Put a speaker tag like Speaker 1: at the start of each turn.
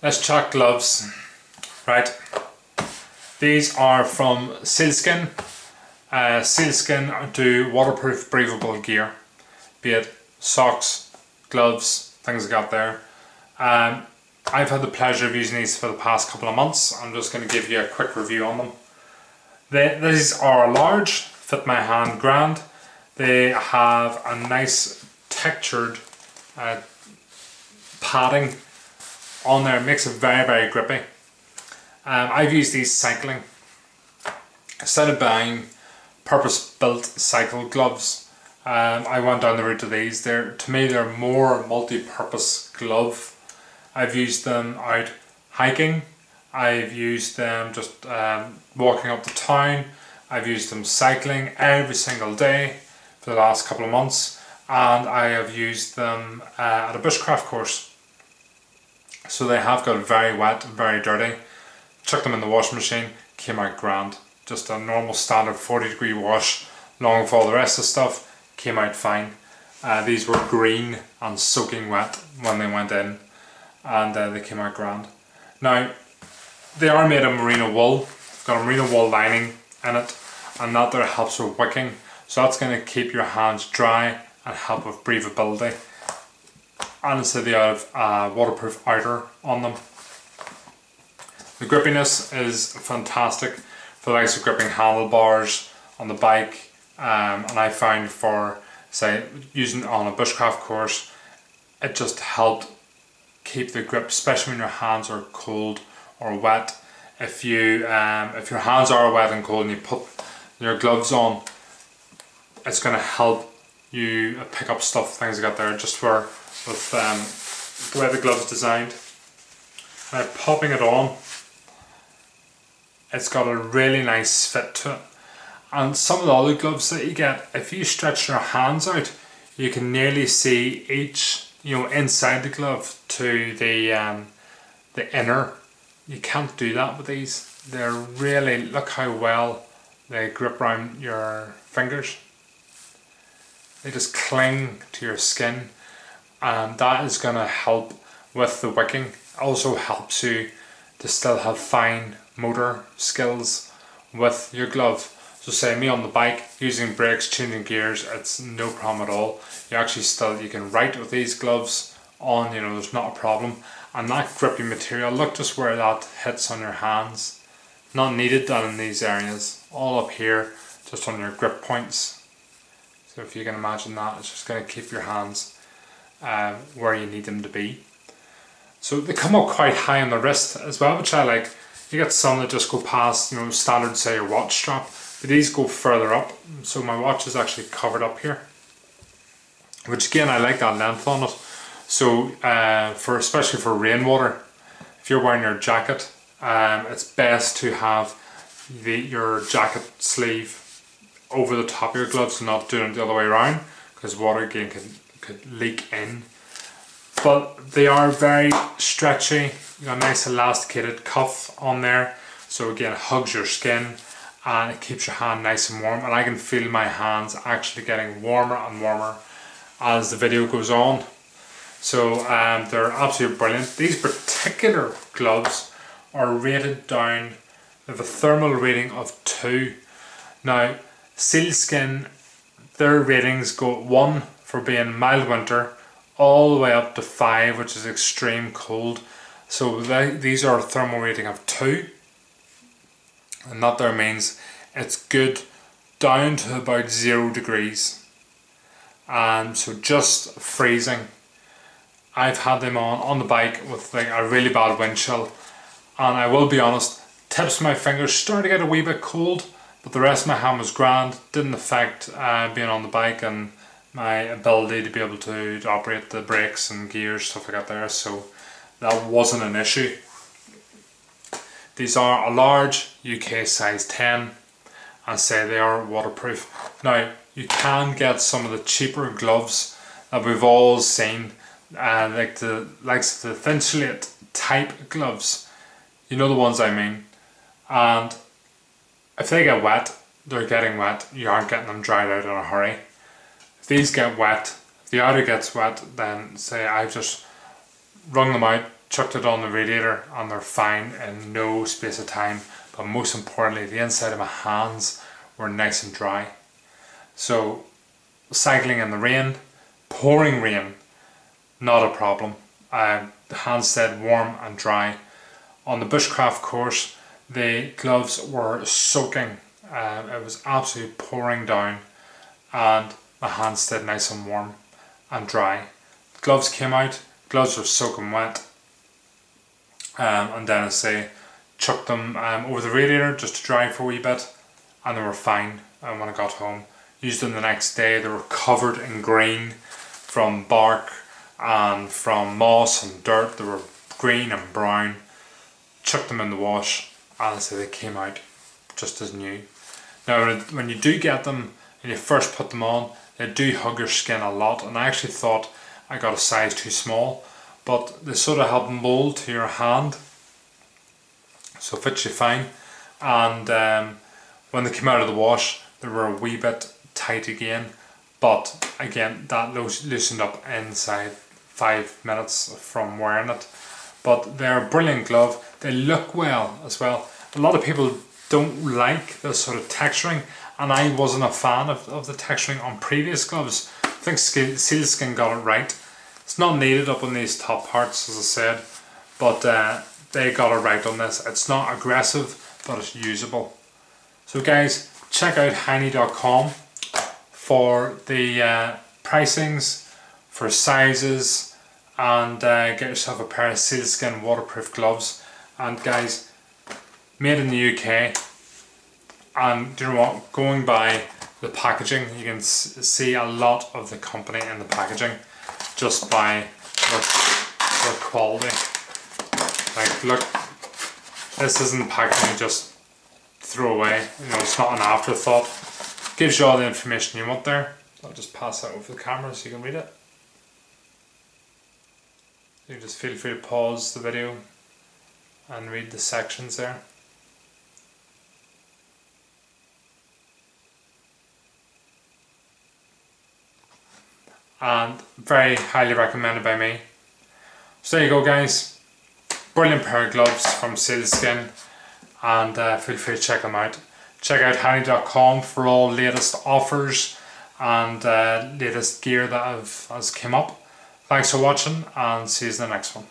Speaker 1: Let's chat gloves. Right. These are from SealSkinz. SealSkinz do waterproof breathable gear. Be it socks, gloves, things I got there. I've had the pleasure of using these for the past couple of months. I'm just going to give you a quick review on them. These are large, fit my hand grand. They have a nice textured padding on there. It makes it very, very grippy. I've used these cycling. Instead of buying purpose-built cycle gloves, I went down the route of these. To me, they're more multi-purpose glove. I've used them out hiking. I've used them just walking up the town. I've used them cycling every single day for the last couple of months, and I have used them at a bushcraft course. So they have got very wet and very dirty. Chucked them in the washing machine, came out grand. Just a normal standard 40-degree wash, along with all the rest of the stuff, came out fine. These were green and soaking wet when they went in, and they came out grand. Now, they are made of merino wool. They've got a merino wool lining in it, and that there helps with wicking. So that's going to keep your hands dry and help with breathability. And instead they have a waterproof outer on them. The grippiness is fantastic for the likes of gripping handlebars on the bike, and I found for, say, using it on a bushcraft course, it just helped keep the grip, especially when your hands are cold or wet. If your hands are wet and cold and you put your gloves on, it's going to help you pick up stuff, things I got there, just with the way the glove's designed. Now, popping it on, it's got a really nice fit to it. And some of the other gloves that you get, if you stretch your hands out, you can nearly see each, inside the glove to the inner. You can't do that with these. They're really, look how well they grip around your fingers. They just cling to your skin, and that is going to help with the wicking. Also helps you to still have fine motor skills with your glove. So say me on the bike, using brakes, changing gears, it's no problem at all. You can write with these gloves on, there's not a problem. And that grippy material, look just where that hits on your hands. Not needed that in these areas. All up here, just on your grip points. So if you can imagine that, it's just going to keep your hands where you need them to be. So they come up quite high on the wrist as well, which I like. You get some that just go past, standard, say, your watch strap. But these go further up. So my watch is actually covered up here. Which again, I like that length on it. So especially for rainwater, if you're wearing your jacket, it's best to have your jacket sleeve over the top of your gloves, not doing it the other way around, because water again could leak in. But they are very stretchy. You got a nice elasticated cuff on there, so again it hugs your skin and it keeps your hand nice and warm, and I can feel my hands actually getting warmer and warmer as the video goes on. So they're absolutely brilliant. These particular gloves are rated down, they have a thermal rating of 2. Now SealSkinz, their ratings go 1 for being mild winter, all the way up to 5, which is extreme cold. So these are a thermal rating of 2, and that there means it's good down to about 0 degrees. So just freezing. I've had them on the bike with like a really bad wind chill, and I will be honest, tips of my fingers started to get a wee bit cold, but the rest of my hand was grand. Didn't affect being on the bike and my ability to be able to operate the brakes and gears, stuff like that there, so that wasn't an issue. These are a large UK size 10, and say they are waterproof. Now you can get some of the cheaper gloves that we've all seen, like the Thinsulate type gloves, the ones I mean, and if they get wet, they're getting wet, you aren't getting them dried out in a hurry. If these get wet, if the outer gets wet, then say I've just wrung them out, chucked it on the radiator and they're fine in no space of time. But most importantly, the inside of my hands were nice and dry. So cycling in the rain, pouring rain, not a problem. The hands stayed warm and dry. On the bushcraft course, the gloves were soaking. It was absolutely pouring down, and my hands stayed nice and warm and dry. The gloves came out, gloves were soaking wet, and then I say chucked them over the radiator just to dry for a wee bit, and they were fine. And when I got home, used them the next day. They were covered in green from bark and from moss and dirt. They were green and brown. Chucked them in the wash, and I say they came out just as new. Now when you do get them and you first put them on, they do hug your skin a lot, and I actually thought I got a size too small, but they sort of help mould to your hand, so it fits you fine. And when they came out of the wash, they were a wee bit tight again, but again that loosened up inside 5 minutes from wearing it. But they're a brilliant glove. They look well as well. A lot of people don't like this sort of texturing, and I wasn't a fan of the texturing on previous gloves. I think SealSkinz got it right. It's not needed up on these top parts, as I said, but they got it right on this. It's not aggressive, but it's usable. So guys, check out Heinnie.com for the pricings, for sizes, and get yourself a pair of SealSkinz waterproof gloves. And guys, made in the UK, and do you know what, going by the packaging, you can see a lot of the company in the packaging just by their quality. Like, look, this isn't packaging just throw away, you know, it's not an afterthought. Gives you all the information you want there. I'll just pass that over the camera so you can read it. You just feel free to pause the video and read the sections there. And very highly recommended by me. So there you go guys, brilliant pair of gloves from SealSkinz, and feel free to check them out. Check out Heinnie.com for all latest offers and latest gear that has come up. Thanks for watching, and see you in the next one.